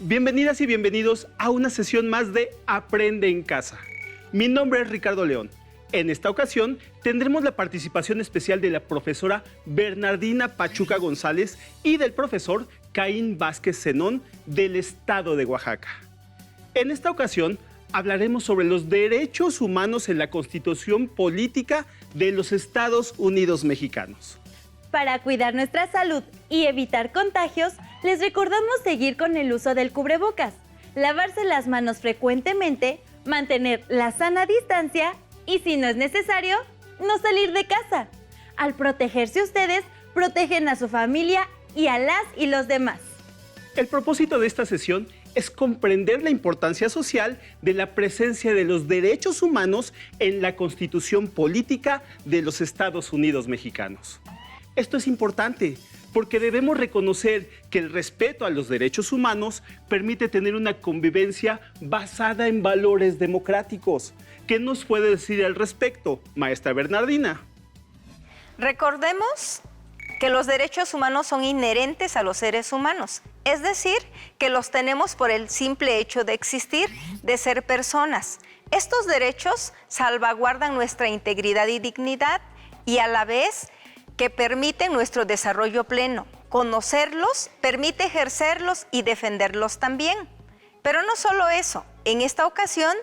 Bienvenidas y bienvenidos a una sesión más de Aprende en Casa. Mi nombre es Ricardo León. En esta ocasión tendremos la participación especial de la profesora Bernardina Pachuca González y del profesor Caín Vázquez Zenón del estado de Oaxaca. En esta ocasión hablaremos sobre los derechos humanos en la Constitución Política de los Estados Unidos Mexicanos. Para cuidar nuestra salud y evitar contagios, les recordamos seguir con el uso del cubrebocas, lavarse las manos frecuentemente, mantener la sana distancia y, si no es necesario, no salir de casa. Al protegerse ustedes, protegen a su familia y a las y los demás. El propósito de esta sesión es comprender la importancia social de la presencia de los derechos humanos en la Constitución Política de los Estados Unidos Mexicanos. Esto es importante porque debemos reconocer que el respeto a los derechos humanos permite tener una convivencia basada en valores democráticos. ¿Qué nos puede decir al respecto, maestra Bernardina? Recordemos que los derechos humanos son inherentes a los seres humanos, es decir, que los tenemos por el simple hecho de existir, de ser personas. Estos derechos salvaguardan nuestra integridad y dignidad y a la vez que permiten nuestro desarrollo pleno. Conocerlos permite ejercerlos y defenderlos también. Pero no solo eso, en esta ocasión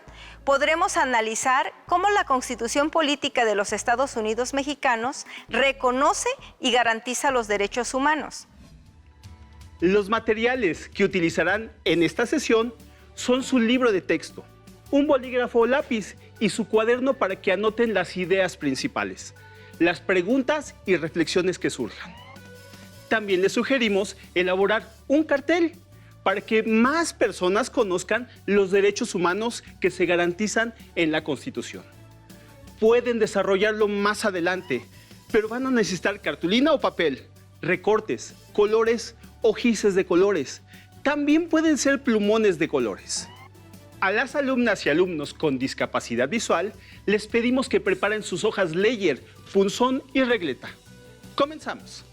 podremos analizar cómo la Constitución Política de los Estados Unidos Mexicanos reconoce y garantiza los derechos humanos. Los materiales que utilizarán en esta sesión son su libro de texto, un bolígrafo o lápiz y su cuaderno para que anoten las ideas principales, las preguntas y reflexiones que surjan. También les sugerimos elaborar un cartel para que más personas conozcan los derechos humanos que se garantizan en la Constitución. Pueden desarrollarlo más adelante, pero van a necesitar cartulina o papel, recortes, colores o gises de colores. También pueden ser plumones de colores. A las alumnas y alumnos con discapacidad visual, les pedimos que preparen sus hojas Leyer, punzón y regleta. Comenzamos.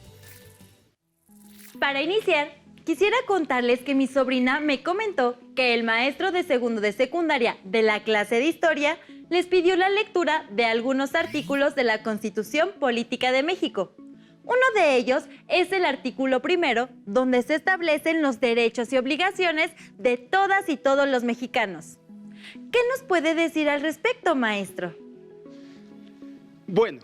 Para iniciar, quisiera contarles que mi sobrina me comentó que el maestro de segundo de secundaria de la clase de historia les pidió la lectura de algunos artículos de la Constitución Política de México. Uno de ellos es el artículo 1, donde se establecen los derechos y obligaciones de todas y todos los mexicanos. ¿Qué nos puede decir al respecto, maestro? Bueno,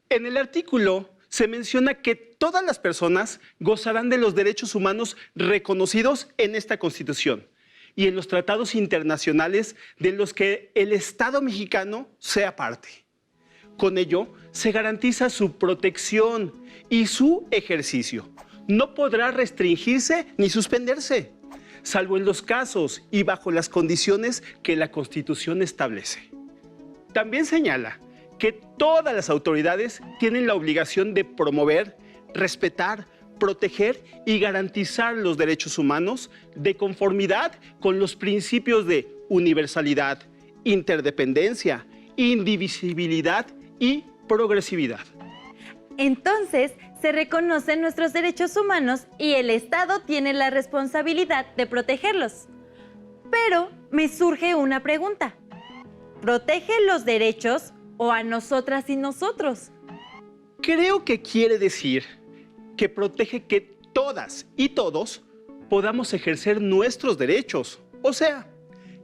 en el artículo se menciona que todas las personas gozarán de los derechos humanos reconocidos en esta Constitución y en los tratados internacionales de los que el Estado mexicano sea parte. Con ello, se garantiza su protección y su ejercicio. No podrá restringirse ni suspenderse, salvo en los casos y bajo las condiciones que la Constitución establece. También señala que todas las autoridades tienen la obligación de promover, respetar, proteger y garantizar los derechos humanos de conformidad con los principios de universalidad, interdependencia, indivisibilidad y progresividad. Entonces, se reconocen nuestros derechos humanos y el Estado tiene la responsabilidad de protegerlos. Pero me surge una pregunta. ¿Protege los derechos o a nosotras y nosotros? Creo que quiere decir que protege que todas y todos podamos ejercer nuestros derechos, o sea,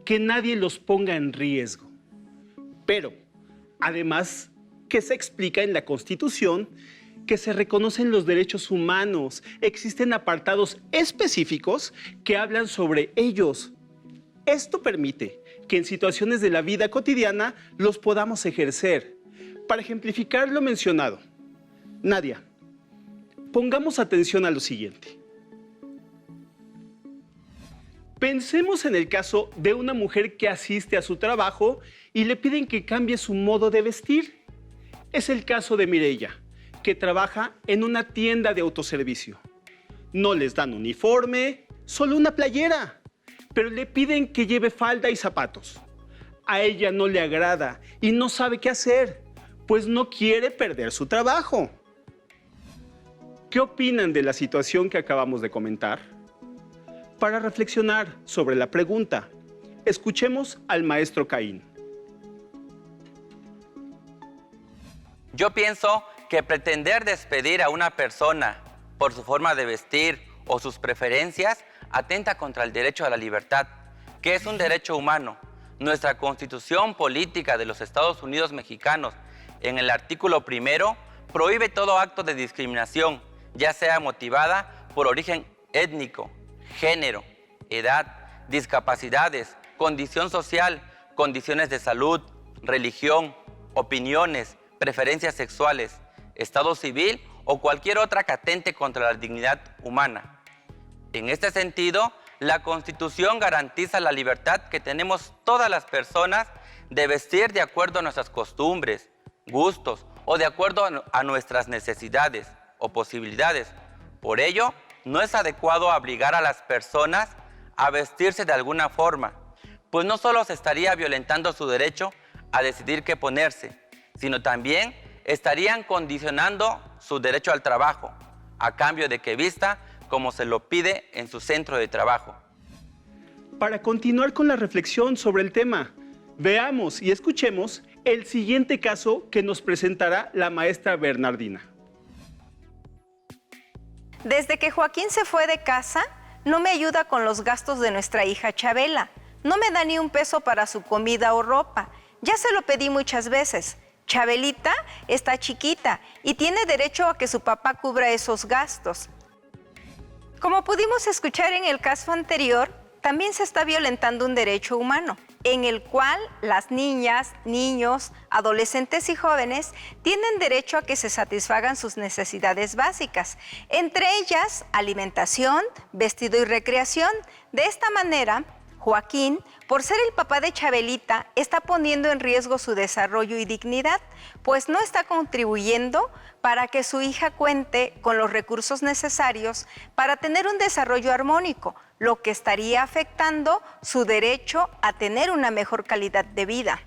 que nadie los ponga en riesgo. Pero, además, que se explica en la Constitución que se reconocen los derechos humanos, existen apartados específicos que hablan sobre ellos. Esto permite que en situaciones de la vida cotidiana los podamos ejercer. Para ejemplificar lo mencionado, Nadia, pongamos atención a lo siguiente. Pensemos en el caso de una mujer que asiste a su trabajo y le piden que cambie su modo de vestir. Es el caso de Mireya, que trabaja en una tienda de autoservicio. No les dan uniforme, solo una playera, pero le piden que lleve falda y zapatos. A ella no le agrada y no sabe qué hacer, pues no quiere perder su trabajo. ¿Qué opinan de la situación que acabamos de comentar? para reflexionar sobre la pregunta. Escuchemos al maestro Caín. Yo pienso que pretender despedir a una persona por su forma de vestir o sus preferencias atenta contra el derecho a la libertad, que es un derecho humano. Nuestra Constitución Política de los Estados Unidos Mexicanos, en el artículo 1, prohíbe todo acto de discriminación, ya sea motivada por origen étnico, género, edad, discapacidades, condición social, condiciones de salud, religión, opiniones, preferencias sexuales, estado civil o cualquier otra que atente contra la dignidad humana. En este sentido, la Constitución garantiza la libertad que tenemos todas las personas de vestir de acuerdo a nuestras costumbres, gustos o de acuerdo a nuestras necesidades o posibilidades. Por ello, no es adecuado obligar a las personas a vestirse de alguna forma, pues no solo se estaría violentando su derecho a decidir qué ponerse, sino también estarían condicionando su derecho al trabajo, a cambio de que vista como se lo pide en su centro de trabajo. Para continuar con la reflexión sobre el tema, veamos y escuchemos el siguiente caso que nos presentará la maestra Bernardina. Desde que Joaquín se fue de casa, no me ayuda con los gastos de nuestra hija Chabela. No me da ni un peso para su comida o ropa. Ya se lo pedí muchas veces. Chabelita está chiquita y tiene derecho a que su papá cubra esos gastos. Como pudimos escuchar en el caso anterior, también se está violentando un derecho humano, en el cual las niñas, niños, adolescentes y jóvenes tienen derecho a que se satisfagan sus necesidades básicas, entre ellas alimentación, vestido y recreación. De esta manera, Joaquín, por ser el papá de Chabelita, está poniendo en riesgo su desarrollo y dignidad, pues no está contribuyendo para que su hija cuente con los recursos necesarios para tener un desarrollo armónico, lo que estaría afectando su derecho a tener una mejor calidad de vida.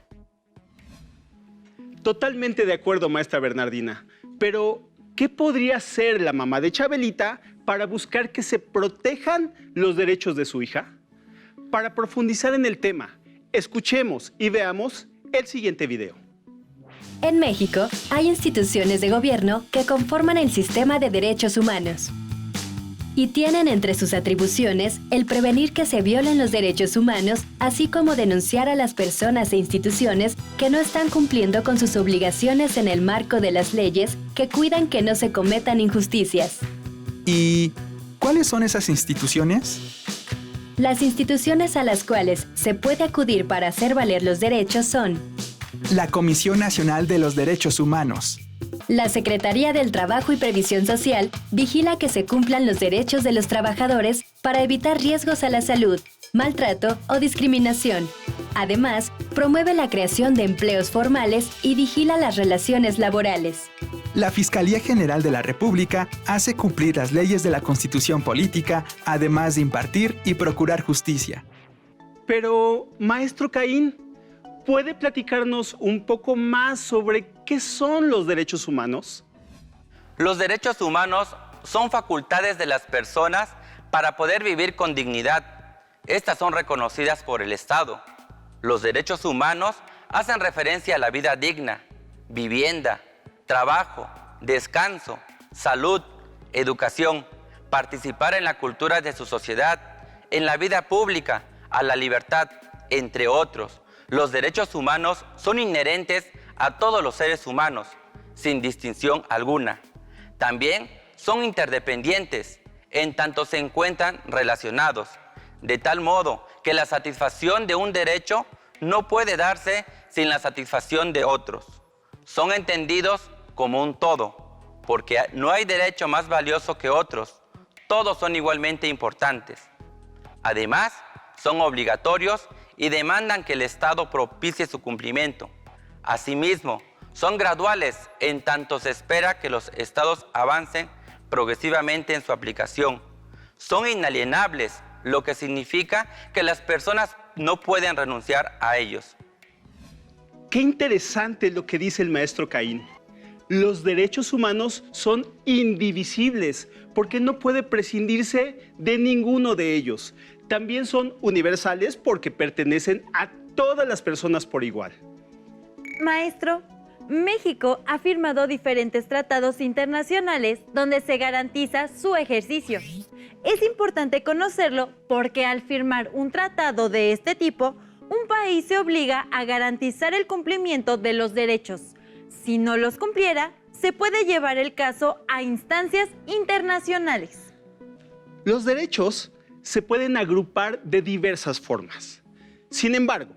Totalmente de acuerdo, maestra Bernardina. Pero, ¿qué podría hacer la mamá de Chabelita para buscar que se protejan los derechos de su hija? Para profundizar en el tema, escuchemos y veamos el siguiente video. En México, hay instituciones de gobierno que conforman el sistema de derechos humanos y tienen entre sus atribuciones el prevenir que se violen los derechos humanos, así como denunciar a las personas e instituciones que no están cumpliendo con sus obligaciones en el marco de las leyes que cuidan que no se cometan injusticias. ¿Y cuáles son esas instituciones? Las instituciones a las cuales se puede acudir para hacer valer los derechos son La Comisión Nacional de los Derechos Humanos. la Secretaría del Trabajo y Previsión Social vigila que se cumplan los derechos de los trabajadores para evitar riesgos a la salud, maltrato o discriminación. Además, promueve la creación de empleos formales y vigila las relaciones laborales. La Fiscalía General de la República hace cumplir las leyes de la Constitución Política, además de impartir y procurar justicia. Pero, maestro Caín, ¿puede platicarnos un poco más sobre qué son los derechos humanos? Los derechos humanos son facultades de las personas para poder vivir con dignidad. Estas son reconocidas por el Estado. Los derechos humanos hacen referencia a la vida digna, vivienda, trabajo, descanso, salud, educación, participar en la cultura de su sociedad, en la vida pública, a la libertad, entre otros. Los derechos humanos son inherentes a todos los seres humanos, sin distinción alguna. También son interdependientes, en tanto se encuentran relacionados, de tal modo que la satisfacción de un derecho no puede darse sin la satisfacción de otros. Son entendidos como un todo, porque no hay derecho más valioso que otros. Todos son igualmente importantes. Además, son obligatorios y demandan que el Estado propicie su cumplimiento. Asimismo, son graduales en tanto se espera que los Estados avancen progresivamente en su aplicación. Son inalienables, lo que significa que las personas no pueden renunciar a ellos. Qué interesante lo que dice el maestro Caín. Los derechos humanos son indivisibles porque no puede prescindirse de ninguno de ellos. También son universales porque pertenecen a todas las personas por igual. Maestro, México ha firmado diferentes tratados internacionales donde se garantiza su ejercicio. Es importante conocerlo porque al firmar un tratado de este tipo, un país se obliga a garantizar el cumplimiento de los derechos. Si no los cumpliera, se puede llevar el caso a instancias internacionales. Los derechos se pueden agrupar de diversas formas. Sin embargo,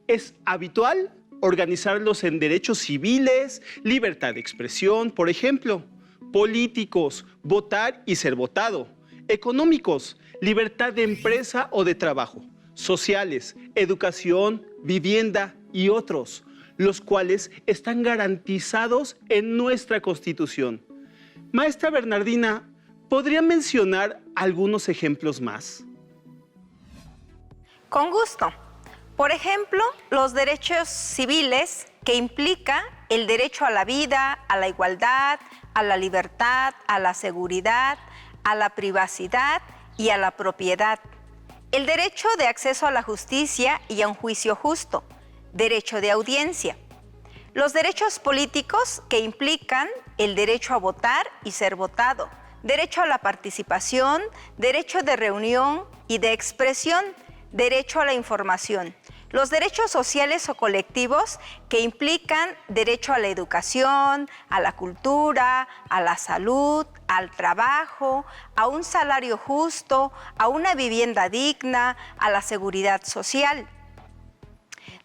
es habitual organizarlos en derechos civiles, libertad de expresión, por ejemplo, políticos, votar y ser votado, económicos, libertad de empresa o de trabajo, sociales, educación, vivienda y otros, los cuales están garantizados en nuestra Constitución. Maestra Bernardina, ¿podría mencionar algunos ejemplos más? Con gusto. Por ejemplo, los derechos civiles que implica el derecho a la vida, a la igualdad, a la libertad, a la seguridad, a la privacidad y a la propiedad. El derecho de acceso a la justicia y a un juicio justo. Derecho de audiencia. Los derechos políticos que implican el derecho a votar y ser votado. Derecho a la participación, derecho de reunión y de expresión, derecho a la información. Los derechos sociales o colectivos que implican derecho a la educación, a la cultura, a la salud, al trabajo, a un salario justo, a una vivienda digna, a la seguridad social.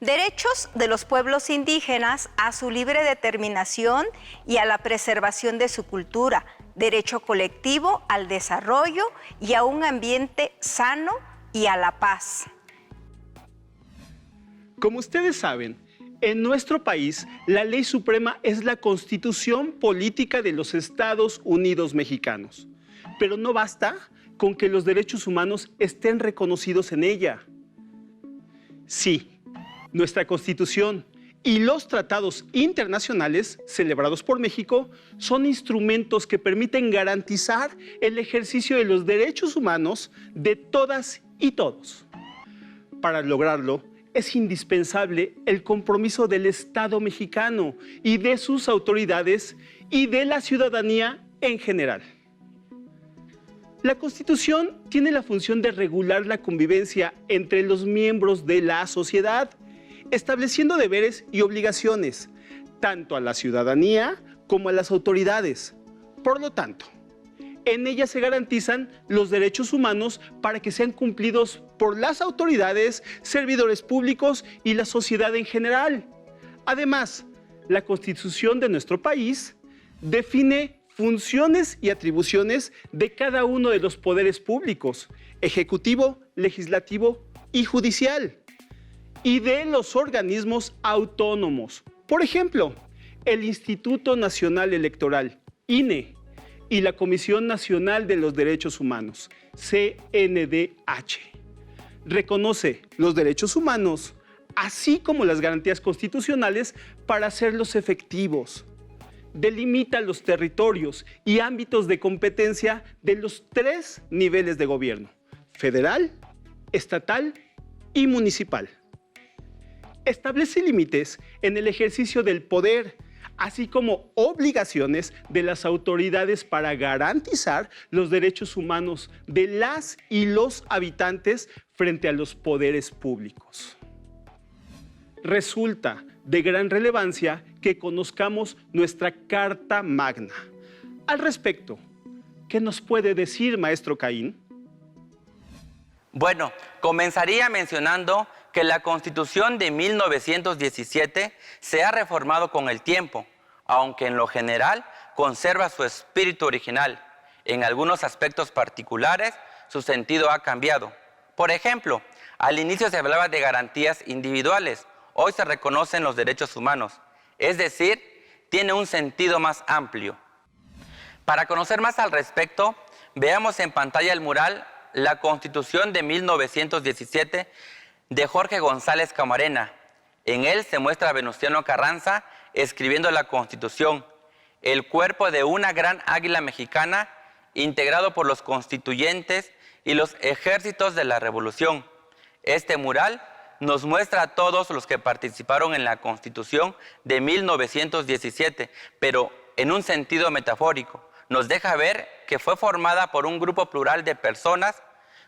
Derechos de los pueblos indígenas a su libre determinación y a la preservación de su cultura. Derecho colectivo al desarrollo y a un ambiente sano y a la paz. Como ustedes saben, en nuestro país la ley suprema es la Constitución Política de los Estados Unidos Mexicanos. Pero no basta con que los derechos humanos estén reconocidos en ella. Sí, nuestra Constitución y los tratados internacionales celebrados por México son instrumentos que permiten garantizar el ejercicio de los derechos humanos de todas y todos. Para lograrlo, es indispensable el compromiso del Estado mexicano y de sus autoridades y de la ciudadanía en general. La Constitución tiene la función de regular la convivencia entre los miembros de la sociedad, estableciendo deberes y obligaciones, tanto a la ciudadanía como a las autoridades. Por lo tanto, en ella se garantizan los derechos humanos para que sean cumplidos por las autoridades, servidores públicos y la sociedad en general. Además, la Constitución de nuestro país define funciones y atribuciones de cada uno de los poderes públicos, ejecutivo, legislativo y judicial, y de los organismos autónomos. Por ejemplo, el Instituto Nacional Electoral, INE, y la Comisión Nacional de los Derechos Humanos, CNDH. Reconoce los derechos humanos, así como las garantías constitucionales para hacerlos efectivos. Delimita los territorios y ámbitos de competencia de los 3 niveles de gobierno: federal, estatal y municipal. Establece límites en el ejercicio del poder, así como obligaciones de las autoridades para garantizar los derechos humanos de las y los habitantes frente a los poderes públicos. Resulta de gran relevancia que conozcamos nuestra Carta Magna. Al respecto, ¿qué nos puede decir, maestro Caín? Bueno, comenzaría mencionando que la Constitución de 1917 se ha reformado con el tiempo, aunque en lo general conserva su espíritu original. En algunos aspectos particulares, su sentido ha cambiado. Por ejemplo, al inicio se hablaba de garantías individuales, hoy se reconocen los derechos humanos, es decir, tiene un sentido más amplio. Para conocer más al respecto, veamos en pantalla el mural La Constitución de 1917 de Jorge González Camarena. En él se muestra a Venustiano Carranza escribiendo la Constitución. el cuerpo de una gran águila mexicana integrado por los constituyentes y los ejércitos de la Revolución. Este mural nos muestra a todos los que participaron en la Constitución de 1917, pero en un sentido metafórico. Nos deja ver que fue formada por un grupo plural de personas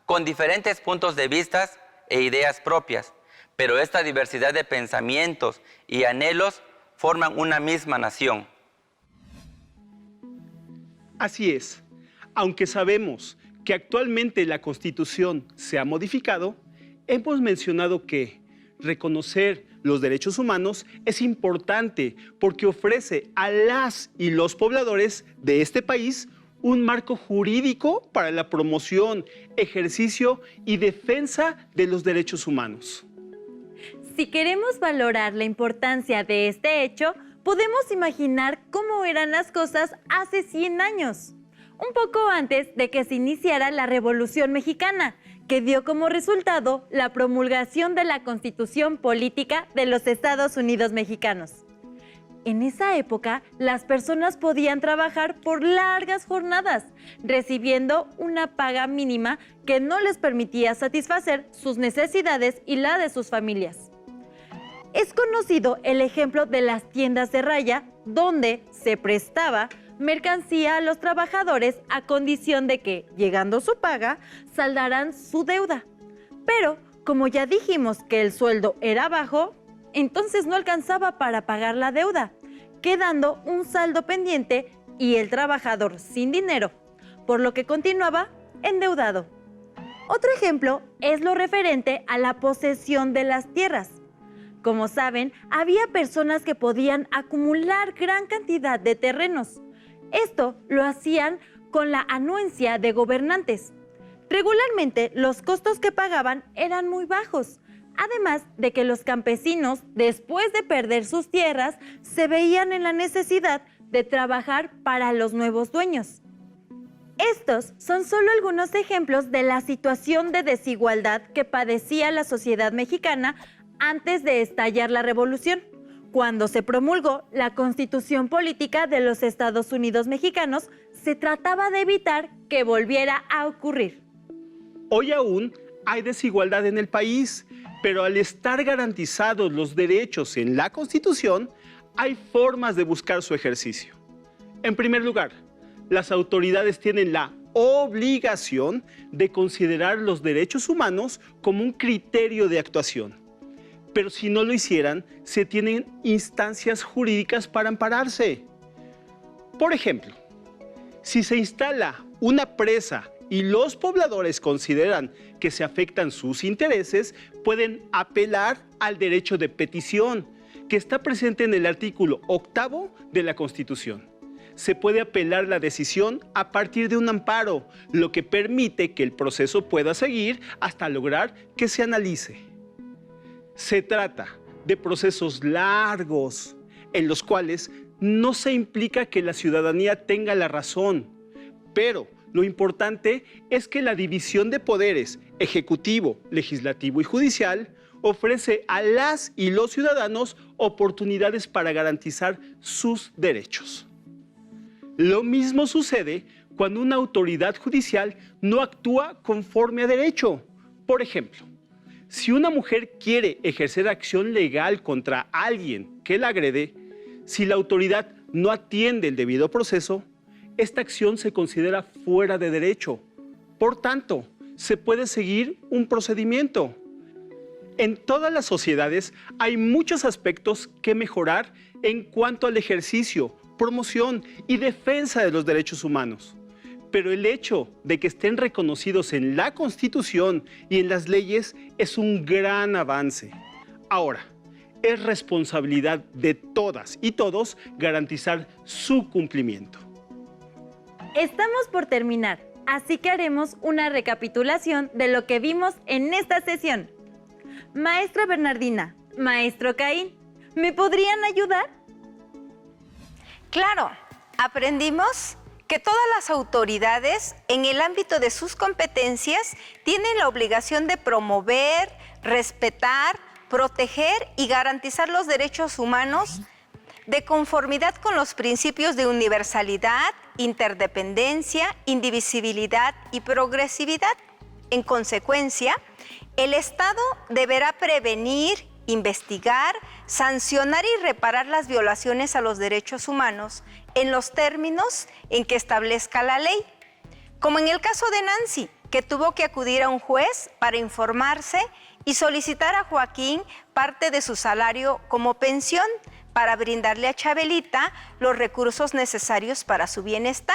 con diferentes puntos de vista e ideas propias, pero esta diversidad de pensamientos y anhelos forman una misma nación. Así es. Aunque sabemos que actualmente la Constitución se ha modificado, hemos mencionado que reconocer los derechos humanos es importante porque ofrece a las y los pobladores de este país un marco jurídico para la promoción, ejercicio y defensa de los derechos humanos. Si queremos valorar la importancia de este hecho, podemos imaginar cómo eran las cosas hace 100 años, un poco antes de que se iniciara la Revolución Mexicana, que dio como resultado la promulgación de la Constitución Política de los Estados Unidos Mexicanos. En esa época, las personas podían trabajar por largas jornadas, recibiendo una paga mínima que no les permitía satisfacer sus necesidades y la de sus familias. Es conocido el ejemplo de las tiendas de raya, donde se prestaba mercancía a los trabajadores a condición de que, llegando su paga, saldaran su deuda. Pero, como ya dijimos que el sueldo era bajo, entonces no alcanzaba para pagar la deuda, quedando un saldo pendiente y el trabajador sin dinero, por lo que continuaba endeudado. Otro ejemplo es lo referente a la posesión de las tierras. Como saben, había personas que podían acumular gran cantidad de terrenos. Esto lo hacían con la anuencia de gobernantes. Regularmente, los costos que pagaban eran muy bajos, además de que los campesinos, después de perder sus tierras, se veían en la necesidad de trabajar para los nuevos dueños. Estos son solo algunos ejemplos de la situación de desigualdad que padecía la sociedad mexicana antes de estallar la Revolución, cuando se promulgó la Constitución Política de los Estados Unidos Mexicanos. Se trataba de evitar que volviera a ocurrir. Hoy aún hay desigualdad en el país, pero al estar garantizados los derechos en la Constitución, hay formas de buscar su ejercicio. En primer lugar, las autoridades tienen la obligación de considerar los derechos humanos como un criterio de actuación. Pero si no lo hicieran, se tienen instancias jurídicas para ampararse. Por ejemplo, si se instala una presa y los pobladores consideran que se afectan sus intereses, pueden apelar al derecho de petición, que está presente en el artículo 8 de la Constitución. Se puede apelar la decisión a partir de un amparo, lo que permite que el proceso pueda seguir hasta lograr que se analice. Se trata de procesos largos, en los cuales no se implica que la ciudadanía tenga la razón, pero lo importante es que la división de poderes, ejecutivo, legislativo y judicial, ofrece a las y los ciudadanos oportunidades para garantizar sus derechos. Lo mismo sucede cuando una autoridad judicial no actúa conforme a derecho. Por ejemplo, si una mujer quiere ejercer acción legal contra alguien que la agrede, si la autoridad no atiende el debido proceso, esta acción se considera fuera de derecho. Por tanto, se puede seguir un procedimiento. En todas las sociedades hay muchos aspectos que mejorar en cuanto al ejercicio, promoción y defensa de los derechos humanos. Pero el hecho de que estén reconocidos en la Constitución y en las leyes es un gran avance. Ahora, es responsabilidad de todas y todos garantizar su cumplimiento. Estamos por terminar, así que haremos una recapitulación de lo que vimos en esta sesión. Maestra Bernardina, maestro Caín, ¿me podrían ayudar? Claro, aprendimos que todas las autoridades, en el ámbito de sus competencias, tienen la obligación de promover, respetar, proteger y garantizar los derechos humanos de conformidad con los principios de universalidad, interdependencia, indivisibilidad y progresividad. En consecuencia, el Estado deberá prevenir, investigar, sancionar y reparar las violaciones a los derechos humanos en los términos en que establezca la ley. Como en el caso de Nancy, que tuvo que acudir a un juez para informarse y solicitar a Joaquín parte de su salario como pensión para brindarle a Chabelita los recursos necesarios para su bienestar.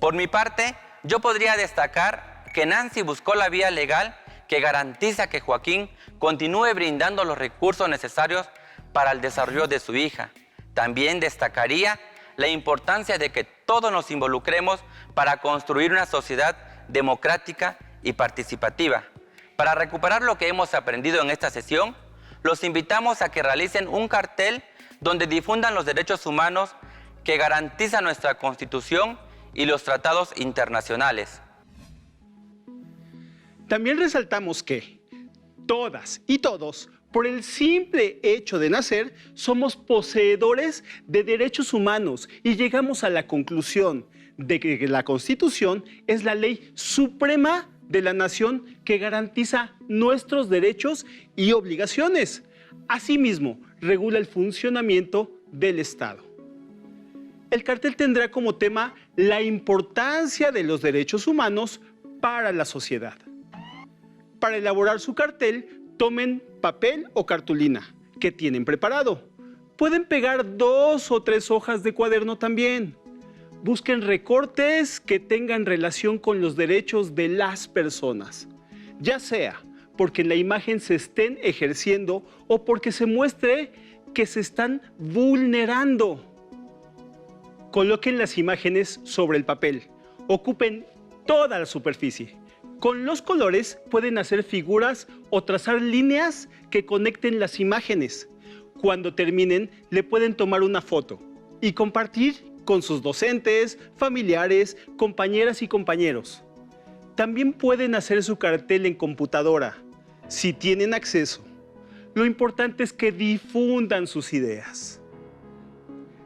Por mi parte, yo podría destacar que Nancy buscó la vía legal que garantiza que Joaquín continúe brindando los recursos necesarios para el desarrollo de su hija. También destacaría la importancia de que todos nos involucremos para construir una sociedad democrática y participativa. Para recuperar lo que hemos aprendido en esta sesión, los invitamos a que realicen un cartel donde difundan los derechos humanos que garantiza nuestra Constitución y los tratados internacionales. También resaltamos que todas y todos, por el simple hecho de nacer, somos poseedores de derechos humanos y llegamos a la conclusión de que la Constitución es la ley suprema de la nación que garantiza nuestros derechos y obligaciones. Asimismo, regula el funcionamiento del Estado. El cartel tendrá como tema la importancia de los derechos humanos para la sociedad. Para elaborar su cartel, tomen papel o cartulina que tienen preparado. Pueden pegar 2 o 3 hojas de cuaderno también. Busquen recortes que tengan relación con los derechos de las personas, ya sea porque en la imagen se estén ejerciendo o porque se muestre que se están vulnerando. Coloquen las imágenes sobre el papel. Ocupen toda la superficie. Con los colores pueden hacer figuras o trazar líneas que conecten las imágenes. Cuando terminen, le pueden tomar una foto y compartir con sus docentes, familiares, compañeras y compañeros. También pueden hacer su cartel en computadora, si tienen acceso. Lo importante es que difundan sus ideas.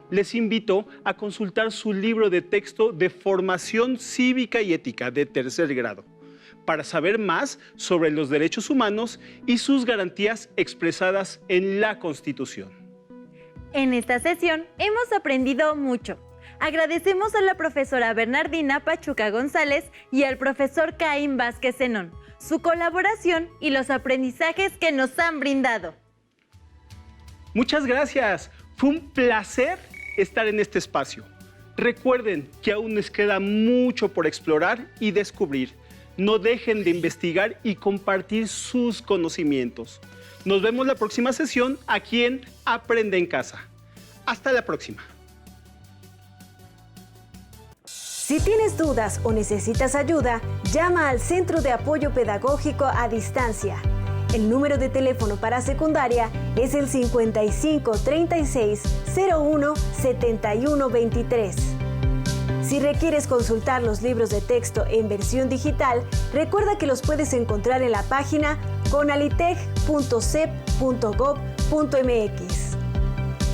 Les invito a consultar su libro de texto de formación cívica y ética de 3er grado, para saber más sobre los derechos humanos y sus garantías expresadas en la Constitución. En esta sesión hemos aprendido mucho. Agradecemos a la profesora Bernardina Pachuca González y al profesor Caín Vázquez Zenón su colaboración y los aprendizajes que nos han brindado. Muchas gracias. Fue un placer estar en este espacio. Recuerden que aún les queda mucho por explorar y descubrir. No dejen de investigar y compartir sus conocimientos. Nos vemos la próxima sesión aquí en Aprende en Casa. Hasta la próxima. Si tienes dudas o necesitas ayuda, llama al Centro de Apoyo Pedagógico a Distancia. El número de teléfono para secundaria es el 55 36 01 71 23. Si requieres consultar los libros de texto en versión digital, recuerda que los puedes encontrar en la página conalitec.cep.gov.mx.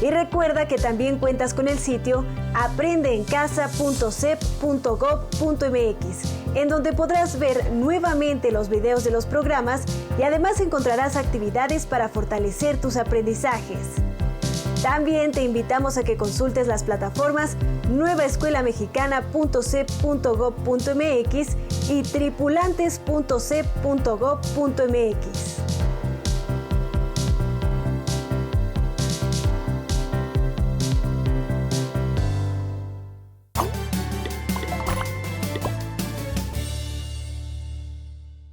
Y recuerda que también cuentas con el sitio aprendeencasa.cep.gov.mx, en donde podrás ver nuevamente los videos de los programas y además encontrarás actividades para fortalecer tus aprendizajes. También te invitamos a que consultes las plataformas nuevaescuelamexicana.cep.gov.mx y tripulantes.cep.gov.mx.